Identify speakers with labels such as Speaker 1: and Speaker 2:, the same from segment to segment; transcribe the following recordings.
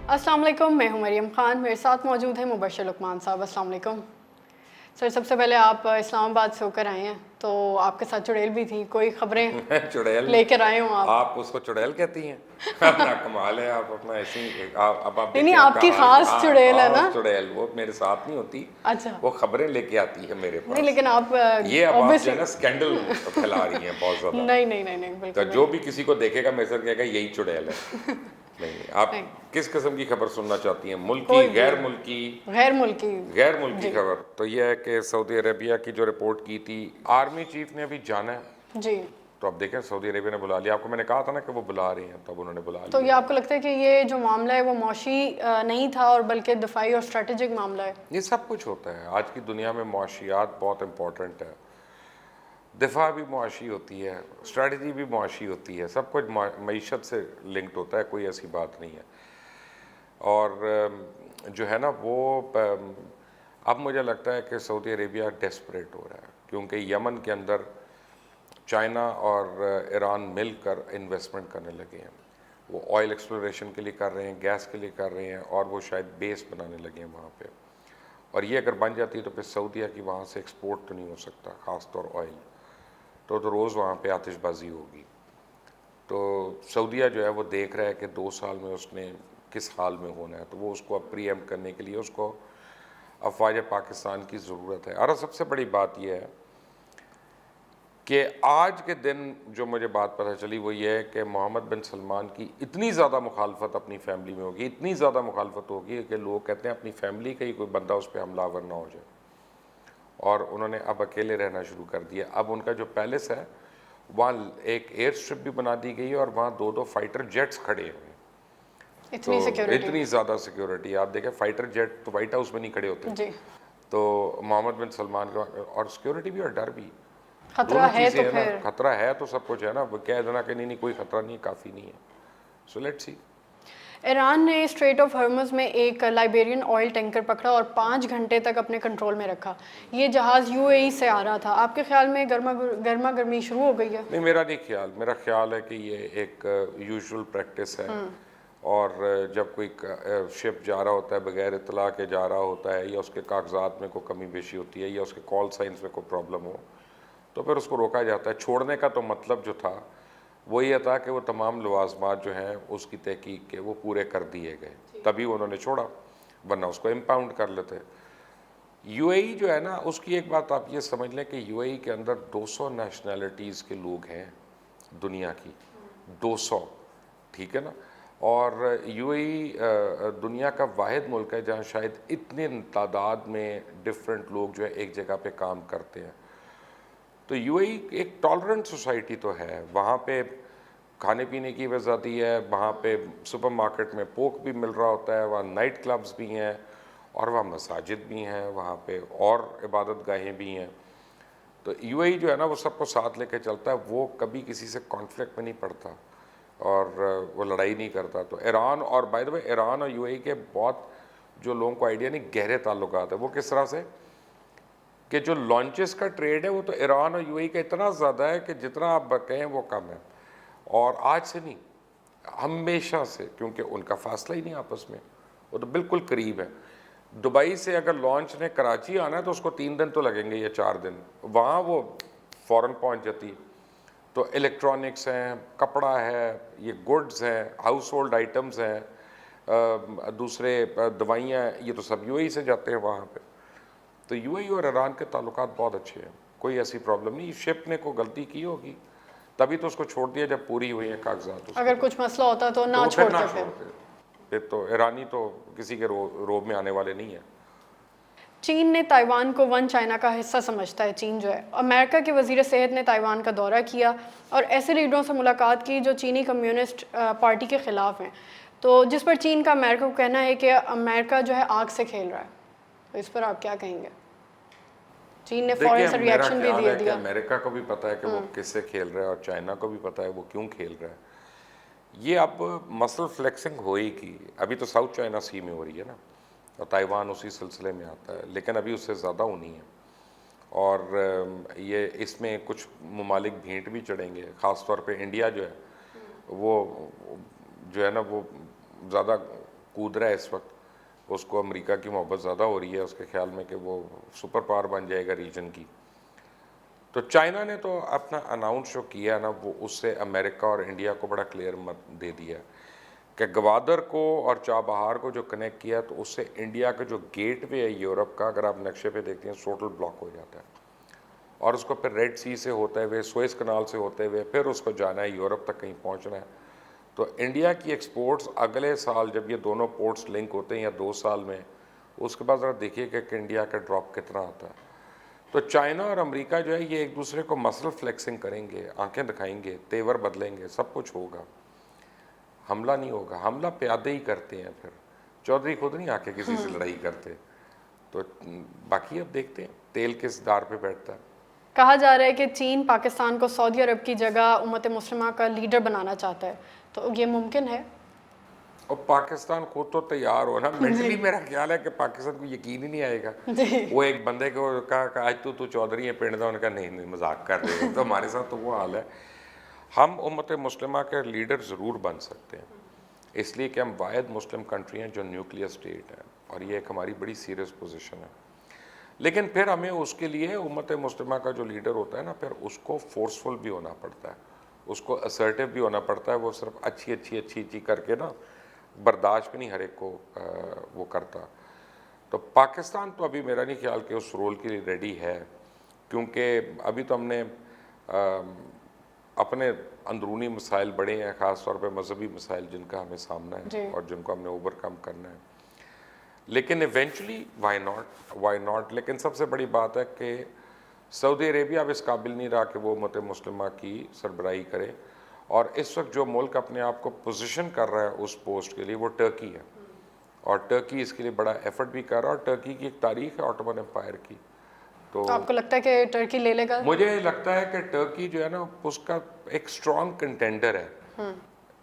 Speaker 1: अस्सलाम वालेकुम, मैं हूं मरियम खान, मेरे साथ मौजूद हैं मुबशर लुकमान साहब। अस्सलाम वालेकुम सर। सबसे पहले आप इस्लामाबाद से होकर आए हैं, तो आपके साथ चुड़ैल भी थी, कोई खबरें
Speaker 2: चुड़ैल
Speaker 1: लेकर आए हो
Speaker 2: आप उसको चुड़ैल कहती हैं? अपना कमाल है, आप अपना ऐसे ही अब आप
Speaker 1: नहीं
Speaker 2: देखिए आपका
Speaker 1: आपकी
Speaker 2: हाल।
Speaker 1: खास चुड़ैल है ना।
Speaker 2: खास चुड़ैल वो मेरे साथ नहीं होती,
Speaker 1: अच्छा
Speaker 2: वो खबरें लेके आती है मेरे
Speaker 1: नहीं,
Speaker 2: पास।
Speaker 1: लेकिन आप
Speaker 2: ये अब आप जो है
Speaker 1: ऑब्वियसली
Speaker 2: ना स्कैंडल फैला रही हैं बहुत ज्यादा।
Speaker 1: नहीं नहीं नहीं नहीं,
Speaker 2: तो
Speaker 1: बिल्कुल
Speaker 2: जो भी किसी को देखेगा मेरे से कहेगा यही चुड़ैल है। नहीं, आप
Speaker 1: नहीं,
Speaker 2: किस किस्म की खबर सुनना चाहती हैं? मुल्की,
Speaker 1: कोई भी
Speaker 2: गैर मुल्की?
Speaker 1: गैर मुल्की।
Speaker 2: गैर मुल्की
Speaker 1: जी
Speaker 2: खबर तो ये है कि सऊदी अरेबिया की जो रिपोर्ट की थी, आर्मी चीफ ने अभी जाना है।
Speaker 1: जी,
Speaker 2: तो अब देखें सऊदी अरेबिया ने बुला लिया, आपको मैंने कहा था ना कि वो बुला रही हैं, तब उन्होंने बुला
Speaker 1: तो ये
Speaker 2: लिया।
Speaker 1: आपको लगता है कि ये जो मामला है वो मौशी नहीं था और बल्कि दफाई और स्ट्रेटेजिक मामला है?
Speaker 2: ये सब कुछ होता है आज की दुनिया में, मुआशियात बहुत इंपॉर्टेंट है, दिफा भी मुआशी होती है, स्ट्रेटजी भी मुआशी होती है, सब कुछ मईशत से लिंक्ड होता है, कोई ऐसी बात नहीं है। और जो है ना वो अब मुझे लगता है कि सऊदी अरेबिया डेस्परेट हो रहा है, क्योंकि यमन के अंदर चाइना और ईरान मिलकर इन्वेस्टमेंट करने लगे हैं। वो ऑयल एक्सप्लोरेशन के लिए कर रहे हैं, गैस के लिए कर रहे हैं, और वो शायद बेस बनाने लगे हैं वहाँ पे। और ये अगर बन जाती है तो फिर सऊदीया की वहाँ से एक्सपोर्ट तो नहीं हो सकता, ख़ास तौर ऑयल। तो रोज़ वहाँ पे आतिशबाजी होगी। तो सऊदीया जो है वो देख रहा है कि 2 साल में उसने किस हाल में होना है, तो वो उसको अब प्रीएम्प्ट करने के लिए उसको अफवाज पाकिस्तान की ज़रूरत है। और सबसे बड़ी बात यह है कि आज के दिन जो मुझे बात पता चली वो ये है कि मोहम्मद बिन सलमान की इतनी ज़्यादा मुखालफत अपनी फैमिली में होगी, इतनी ज़्यादा मुखालफत होगी कि लोग कहते हैं अपनी फैमिली का ही कोई बंदा उस पर हमलावर ना हो जाए। और उन्होंने अब अकेले रहना शुरू कर दिया। अब उनका जो पैलेस है वहाँ एक एयर स्ट्रिप भी बना दी गई है, और वहाँ 2-2 फाइटर जेट्स खड़े हैं।
Speaker 1: इतनी
Speaker 2: तो
Speaker 1: सिक्योरिटी?
Speaker 2: इतनी ज़्यादा सिक्योरिटी, आप देखें फाइटर जेट तो वाइट हाउस में नहीं खड़े होते।
Speaker 1: जी,
Speaker 2: तो मोहम्मद बिन सलमान का और सिक्योरिटी भी और डर भी,
Speaker 1: खतरा
Speaker 2: दोनों
Speaker 1: है
Speaker 2: चीज़ें
Speaker 1: तो
Speaker 2: है ना।
Speaker 1: फिर
Speaker 2: खतरा है तो सब कुछ है ना, वो कह देना कि नहीं कोई खतरा नहीं, काफ़ी नहीं है। So let's see.
Speaker 1: ईरान ने स्ट्रेट ऑफ हॉर्मुज़ में एक लाइबेरियन ऑयल टैंकर पकड़ा और 5 घंटे तक अपने कंट्रोल में रखा। ये जहाज़ यूएई से आ रहा था। आपके ख्याल में गर्मा गर्मी शुरू हो गई है?
Speaker 2: नहीं, मेरा नहीं ख्याल, मेरा ख्याल है कि ये एक यूजुअल प्रैक्टिस है। और जब कोई शिप जा रहा होता है बगैर इतला के जा रहा होता है, या उसके कागजात में कोई कमी पेशी होती है, या उसके कॉल साइंस में कोई प्रॉब्लम हो, तो फिर उसको रोका जाता है। छोड़ने का तो मतलब जो था वो ये था कि वो तमाम लवाजमात जो हैं उसकी तहकीक के वो पूरे कर दिए गए, तभी उन्होंने छोड़ा, वरना उसको इम्पाउंड कर लेते। यूएई जो है ना, उसकी एक बात आप ये समझ लें कि यूएई के अंदर 200 नेशनैलिटीज़ के लोग हैं दुनिया की, 200, ठीक है ना। और यूएई दुनिया का वाहिद मुल्क है जहाँ शायद इतने तादाद में डिफरेंट लोग जो है एक जगह पे काम करते हैं। तो यूएई एक टॉलरेंट सोसाइटी तो है, वहाँ पे खाने पीने की आज़ादी है, वहाँ पे सुपरमार्केट में पोक भी मिल रहा होता है, वहाँ नाइट क्लब्स भी हैं, और वहाँ मसाजिद भी हैं, वहाँ पे और इबादत गाहें भी हैं। तो यूएई जो है ना वो सबको साथ लेके चलता है, वो कभी किसी से कॉन्फ्लिक्ट में नहीं पड़ता, और वो लड़ाई नहीं करता। तो ईरान, और बाय द वे ईरान और यूएई के बहुत जो लोगों को आइडिया नहीं, गहरे ताल्लुकात है। वो किस तरह से कि जो लॉन्चेस का ट्रेड है वो तो ईरान और यूएई का इतना ज़्यादा है कि जितना आप कहें वो कम है। और आज से नहीं, हमेशा से, क्योंकि उनका फासला ही नहीं आपस में, वो तो बिल्कुल करीब है। दुबई से अगर लॉन्च ने कराची आना है तो उसको 3 दिन तो लगेंगे या 4 दिन, वहाँ वो फ़ौरन पहुँच जाती। तो इलेक्ट्रॉनिक्स हैं, कपड़ा है, ये गुड्स हैं, हाउस होल्ड आइटम्स हैं, दूसरे दवाइयाँ, ये तो सब यूएई से जाते हैं वहाँ पे। तो यूएई और ईरान के ताल्लुकात बहुत अच्छे हैं, कोई ऐसी प्रॉब्लम नहीं। शिप ने कोई गलती की होगी तभी तो उसको छोड़ दिया जब पूरी हुई है कागजात।
Speaker 1: अगर कुछ मसला होता तो ना
Speaker 2: वो फिर ना
Speaker 1: छोड़ते।
Speaker 2: फिर तो ईरानी तो किसी के रोब में आने वाले नहीं है।
Speaker 1: चीन ने ताइवान को वन चाइना का हिस्सा समझता है। चीन जो है, अमेरिका के वजीर सेहत ने ताइवान का दौरा किया और ऐसे लीडरों से मुलाकात की जो चीनी कम्युनिस्ट पार्टी के ख़िलाफ़ हैं, तो जिस पर चीन का अमेरिका को कहना है कि अमेरिका जो है आग से खेल रहा है। तो इस पर आप क्या कहेंगे? चीन ने फौरन से रिएक्शन भी दे दिया।
Speaker 2: अमेरिका को भी पता है कि वो किससे खेल रहा है, और चाइना को भी पता है वो क्यों खेल रहा है। ये अब मसल फ्लेक्सिंग होएगी। अभी तो साउथ चाइना सी में हो रही है ना, और ताइवान उसी सिलसिले में आता है, लेकिन अभी उससे ज़्यादा होनी है। और ये इसमें कुछ ममालिक भेंट भी चढ़ेंगे, ख़ास तौर पे इंडिया जो है वो जो है ना वो ज़्यादा کود رہا ہے اس وقت. اس کو امریکہ کی محبت زیادہ ہو رہی ہے اس کے خیال میں کہ وہ سپر پاور بن جائے گا ریجن کی. تو چائنا نے تو اپنا اناؤنس جو کیا نا وہ اس سے امریکہ اور انڈیا کو بڑا کلیئر دے دیا کہ گوادر کو اور چابہار کو جو کنیکٹ کیا تو اس سے انڈیا کا جو گیٹ وے ہے یورپ کا, اگر آپ نقشے پہ دیکھتے ہیں, ٹوٹل بلاک ہو جاتا ہے. اور اس کو پھر ریڈ سی سے ہوتے ہوئے, سوئس کنال سے ہوتے ہوئے پھر اس کو جانا ہے یورپ تک کہیں پہنچنا ہے. تو انڈیا کی ایکسپورٹس اگلے سال جب یہ دونوں پورٹس لنک ہوتے ہیں یا 2 سال میں, اس کے بعد ذرا دیکھیے کہ انڈیا کا ڈراپ کتنا آتا ہے. تو چائنا اور امریکہ جو ہے یہ ایک دوسرے کو مسل فلیکسنگ کریں گے, آنکھیں دکھائیں گے, تیور بدلیں گے, سب کچھ ہوگا. حملہ نہیں ہوگا, حملہ پیادے ہی کرتے ہیں. پھر چودھری خود نہیں آ کے کسی سے لڑائی کرتے. تو باقی اب دیکھتے ہیں تیل کس دار پہ بیٹھتا ہے.
Speaker 1: کہا جا رہا ہے کہ چین پاکستان کو سعودی عرب کی جگہ امت مسلمہ کا لیڈر بنانا چاہتا ہے, تو یہ ممکن ہے؟
Speaker 2: اور پاکستان خود تو تیار ہو نا. مینٹلی میرا خیال ہے کہ پاکستان کو یقین ہی نہیں آئے گا. وہ ایک بندے کو کہا کہ آج تو چودھری ہے پنڈ دا, انہوں نے کہا نہیں مذاق کر رہے ہو. تو ہمارے ساتھ تو وہ حال ہے. ہم امت مسلمہ کے لیڈر ضرور بن سکتے ہیں, اس لیے کہ ہم واحد مسلم کنٹری ہیں جو نیوکلیئر اسٹیٹ ہے, اور یہ ایک ہماری بڑی سیریس پوزیشن ہے. لیکن پھر ہمیں اس کے لیے امت مسلمہ کا جو لیڈر ہوتا ہے نا, پھر اس کو فورسفل بھی ہونا پڑتا ہے, اس کو اسرٹیو بھی ہونا پڑتا ہے. وہ صرف اچھی کر کے نا برداشت بھی نہیں ہر ایک کو وہ کرتا. تو پاکستان تو ابھی میرا نہیں خیال کہ اس رول کے لیے ریڈی ہے, کیونکہ ابھی تو ہم نے اپنے اندرونی مسائل بڑے ہیں, خاص طور پہ مذہبی مسائل جن کا ہمیں سامنا ہے اور جن کو ہم نے اوور کم کرنا ہے. لیکن ایونچولی وائی ناٹ. لیکن سب سے بڑی بات ہے کہ سعودی عربیہ اب اس قابل نہیں رہا کہ وہ امت مسلمہ کی سربراہی کرے, اور اس وقت جو ملک اپنے آپ کو پوزیشن کر رہا ہے اس پوسٹ کے لیے وہ ٹرکی ہے, اور ٹرکی اس کے لیے بڑا ایفرٹ بھی کر رہا ہے. اور ٹرکی کی ایک تاریخ ہے آٹومن امپائر کی.
Speaker 1: تو آپ کو لگتا ہے کہ ٹرکی لے لے گا؟
Speaker 2: مجھے لگتا ہے کہ ٹرکی جو ہے نا اس کا ایک اسٹرانگ کنٹینڈر ہے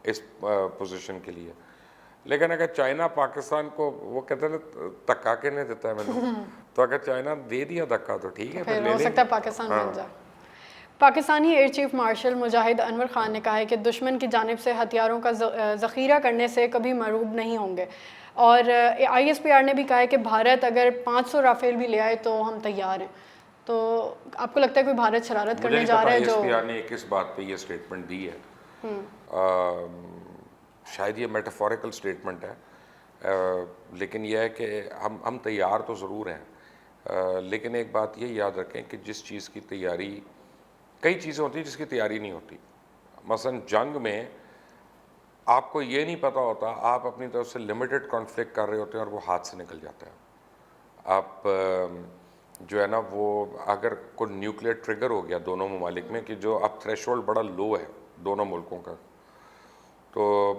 Speaker 2: اس پوزیشن کے لیے. لیکن اگر چائنا پاکستان کو, وہ کہتے ہیں دھکا کہنے دیتا ہے میں تو اگر چائنا دے دیا دھکا تو ٹھیک ہے, پھر لے
Speaker 1: ہو سکتا ہے پاکستان بن جائے. پاکستانی ایئر چیف مارشل مجاہد انور خان نے کہا ہے کہ دشمن کی جانب سے ہتھیاروں کا ذخیرہ کرنے سے کبھی مغلوب نہیں ہوں گے, اور ISPR نے بھی کہا ہے کہ بھارت اگر 500 رافیل بھی لے آئے تو ہم تیار ہیں. تو آپ کو لگتا ہے کوئی بھارت شرارت کرنے جا رہا ہے؟ جو
Speaker 2: ISPR نے ایک اس بات پہ یہ اسٹیٹمنٹ دی ہے, شاید یہ میٹافوریکل اسٹیٹمنٹ ہے, لیکن یہ ہے کہ ہم تیار تو ضرور ہیں. لیکن ایک بات یہ یاد رکھیں کہ جس چیز کی تیاری, کئی چیزیں ہوتی ہیں جس کی تیاری نہیں ہوتی. مثلا جنگ میں آپ کو یہ نہیں پتہ ہوتا, آپ اپنی طرف سے لمیٹڈ کانفلکٹ کر رہے ہوتے ہیں اور وہ ہاتھ سے نکل جاتا ہے. آپ جو ہے نا وہ اگر کوئی نیوکلیئر ٹریگر ہو گیا دونوں ممالک میں کہ جو اب تھریش ہولڈ بڑا لو ہے دونوں ملکوں کا, تو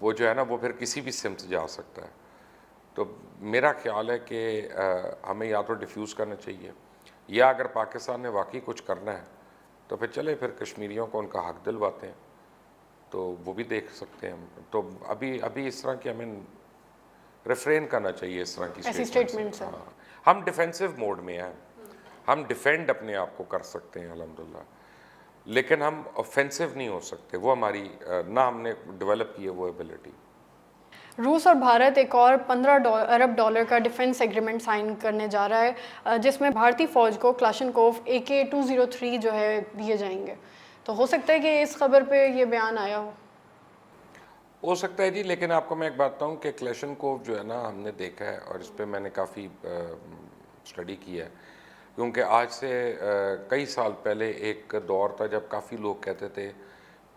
Speaker 2: وہ جو ہے نا وہ پھر کسی بھی سمت جا سکتا ہے. تو میرا خیال ہے کہ ہمیں یا تو ڈیفیوز کرنا چاہیے, یا اگر پاکستان نے واقعی کچھ کرنا ہے تو پھر چلے پھر کشمیریوں کو ان کا حق دلواتے ہیں, تو وہ بھی دیکھ سکتے ہیں. تو ابھی اس طرح کی ہمیں ریفرین کرنا چاہیے اس طرح کی اسٹیٹمنٹ سے. ہم ڈیفینسو موڈ میں ہیں, ہم ڈیفینڈ اپنے آپ کو کر سکتے ہیں الحمدللہ, لیکن ہم آفینسو نہیں ہو سکتے. وہ ہماری نہ ہم نے ڈیولپ کی ہے وہ ایبلٹی.
Speaker 1: روس اور بھارت ایک اور 15 ارب ڈالر کا ڈیفنس ایگریمنٹ سائن کرنے جا رہا ہے, جس میں بھارتی فوج کو کلاشنکوف AK-203 جو ہے دیے جائیں گے. تو ہو سکتا ہے کہ اس خبر پہ یہ بیان آیا
Speaker 2: ہو سکتا ہے جی. لیکن آپ کو میں ایک بات بتاؤں کہ کلاشنکوف جو ہے نا ہم نے دیکھا ہے, اور اس پہ میں نے کافی اسٹڈی کیا ہے, کیونکہ آج سے کئی سال پہلے ایک دور تھا جب کافی لوگ کہتے تھے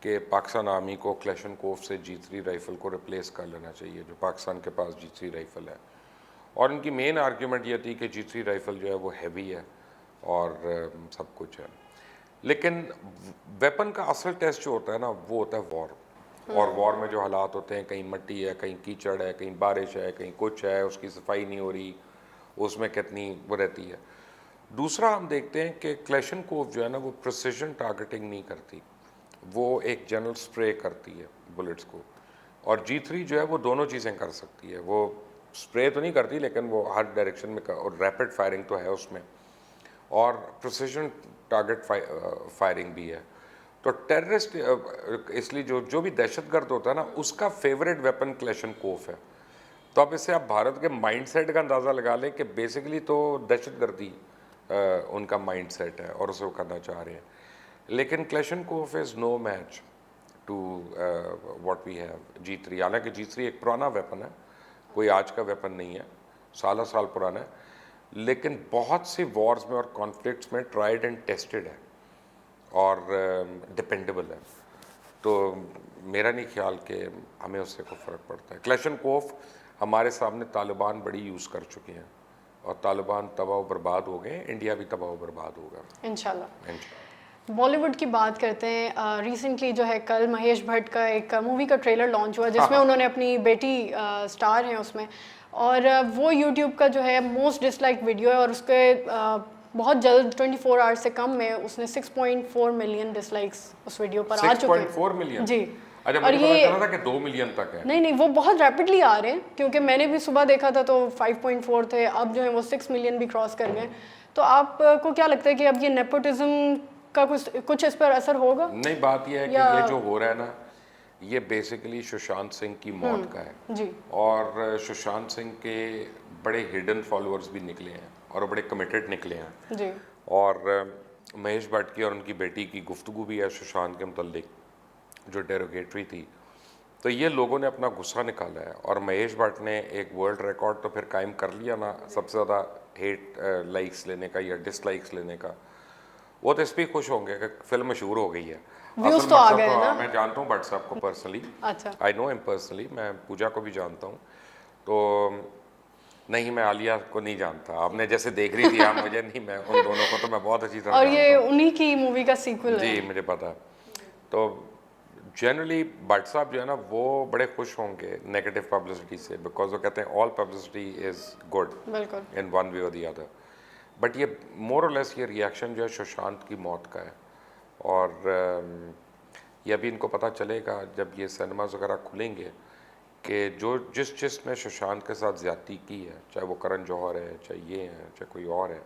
Speaker 2: کہ پاکستان آرمی کو کلاشنکوف سے G3 رائفل کو ریپلیس کر لینا چاہیے, جو پاکستان کے پاس G3 رائفل ہے. اور ان کی مین آرگیومنٹ یہ تھی کہ G3 رائفل جو ہے وہ ہیوی ہے اور سب کچھ ہے. لیکن ویپن کا اصل ٹیسٹ جو ہوتا ہے نا وہ ہوتا ہے وار, اور وار میں جو حالات ہوتے ہیں, کہیں مٹی ہے, کہیں کیچڑ ہے, کہیں بارش ہے, کہیں کچھ ہے, اس کی صفائی نہیں ہو رہی, اس میں کتنی وہ رہتی ہے. دوسرا ہم دیکھتے ہیں کہ کلیشنکوف جو ہے نا وہ پریسیژن ٹارگیٹنگ نہیں کرتی, وہ ایک جنرل سپرے کرتی ہے بلٹس کو. اور G3 جو ہے وہ دونوں چیزیں کر سکتی ہے, وہ سپرے تو نہیں کرتی لیکن وہ ہر ڈائریکشن میں, اور ریپڈ فائرنگ تو ہے اس میں, اور پریسیژن ٹارگٹ فائرنگ بھی ہے. تو ٹیررسٹ اس لیے جو بھی دہشت گرد ہوتا ہے نا اس کا فیوریٹ ویپن کلیشنکوف ہے, तो अब इससे आप भारत के माइंड सेट का अंदाज़ा लगा लें कि बेसिकली तो दहशत गर्दी उनका माइंड सेट है और उसे वो करना चाह रहे हैं। लेकिन Kalashnikov is no match to what we have G3। हालांकि G3 एक पुराना वेपन है, कोई आज का वेपन नहीं है, साल पुराना है, लेकिन बहुत से वॉर्स में और कॉन्फ्लिक्ट्स में ट्राइड एंड टेस्टेड है और डिपेंडेबल है। तो मेरा नहीं ख्याल कि हमें उससे कोई फ़र्क पड़ता है। क्लेशनकोफ हमारे सामने तालिबान बड़ी यूज़ कर चुके हैं और तालिबान तबाह बर्बाद हो गए, इंडिया भी तबाह बर्बाद होगा
Speaker 1: इंशाल्लाह। बॉलीवुड की बात करते हैं, रिसेंटली जो है कल महेश भट्ट का एक मूवी का ट्रेलर लॉन्च हुआ जिसमें उन्होंने अपनी बेटी स्टार हैं उसमें, और वो यूट्यूब का जो है मोस्ट डिसलाइक वीडियो है और उसके बहुत जल्द 24 आवर्स से कम में उसने 6.4 मिलियन डिसलाइक्स उस वीडियो पर आ चुके हैं।
Speaker 2: 6.4 मिलियन
Speaker 1: जी।
Speaker 2: अच्छा,
Speaker 1: और
Speaker 2: मुझे
Speaker 1: ये
Speaker 2: पता चला था कि 2 मिलियन तक है।
Speaker 1: नहीं, वो बहुत रैपिडली आ रहे हैं, क्योंकि मैंने भी सुबह देखा था तो 5.4 थे, अब जो है वो 6 मिलियन भी क्रॉस कर गए। तो आपको क्या लगता है कि अब ये नेपोटिज्म का कुछ इस पर असर होगा?
Speaker 2: नहीं, बात यह है कि ये जो हो रहा है ना, ये बेसिकली सुशांत सिंह की मौत का है
Speaker 1: जी।
Speaker 2: और सुशांत सिंह के बड़े हिडन फॉलोअर्स भी निकले हैं और बड़े कमिटेड निकले हैं
Speaker 1: जी।
Speaker 2: और महेश भट्ट की और उनकी बेटी की गुफ्तगू भी है सुशांत के मुतल्लिक जो डेरोगेटरी थी। तो ये लोगों ने अपना गुस्सा निकाला है और महेश भट्ट ने एक वर्ल्ड रिकॉर्ड तो फिर कायम कर लिया ना, सबसे ज़्यादा हेट लाइक्स लेने का या डिसलाइक्स लेने का। वो तो इस पर खुश होंगे कि फिल्म मशहूर हो गई है।
Speaker 1: व्यूज़ तो आ गए ना।
Speaker 2: मैं जानता हूँ भट्ट साहब को पर्सनली,
Speaker 1: अच्छा।
Speaker 2: आई नो हिम पर्सनली, मैं पूजा को भी जानता हूँ। तो नहीं, मैं आलिया को नहीं जानता, आपने जैसे देख रही थी आप मुझे, नहीं, मैं उन दोनों को तो मैं बहुत अच्छी तरह
Speaker 1: और
Speaker 2: जानता
Speaker 1: ये
Speaker 2: हूँ।
Speaker 1: उन्हीं की मूवी का सीक्वल है।
Speaker 2: जी, मुझे पता है। तो जनरली भट्ट साहब जो है ना वो बड़े खुश होंगे नेगेटिव पब्लिसिटी से, बिकॉज वो कहते हैं ऑल पब्लिसिटी इज़ गुड
Speaker 1: बिल्कुल।
Speaker 2: इन वन वे और दी अदर। बट ये मोर और लेस ये रिएक्शन जो है सुशांत की मौत का है और ये अभी इनको पता चलेगा जब ये सिनेमाज वगैरह खुलेंगे कि जिसने सुशांत के साथ ज़्यादती की है, चाहे वो करण जौहर है, चाहे ये है, चाहे कोई और है,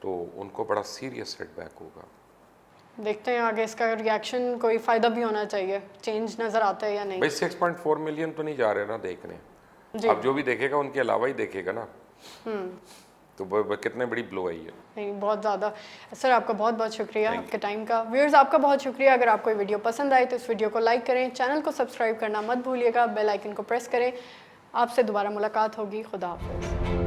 Speaker 2: तो उनको बड़ा सीरियस सेटबैक होगा।
Speaker 1: देखते हैं आगे इसका रिएक्शन, कोई फ़ायदा भी होना चाहिए, चेंज नज़र आता है या नहीं।
Speaker 2: भाई 6.4 मिलियन तो नहीं जा रहे ना देखने, अब जो भी देखेगा उनके अलावा ही देखेगा ना, तो वो कितने बड़ी ब्लो आई है।
Speaker 1: नहीं, बहुत ज़्यादा। सर आपका बहुत बहुत शुक्रिया आपके टाइम का। व्यूअर्स आपका बहुत शुक्रिया। अगर आपको ये वीडियो पसंद आए तो इस वीडियो को लाइक करें, चैनल को सब्सक्राइब करना मत भूलिएगा, बेल आइकन को प्रेस करें। आपसे दोबारा मुलाकात होगी। खुदा हाफिज़।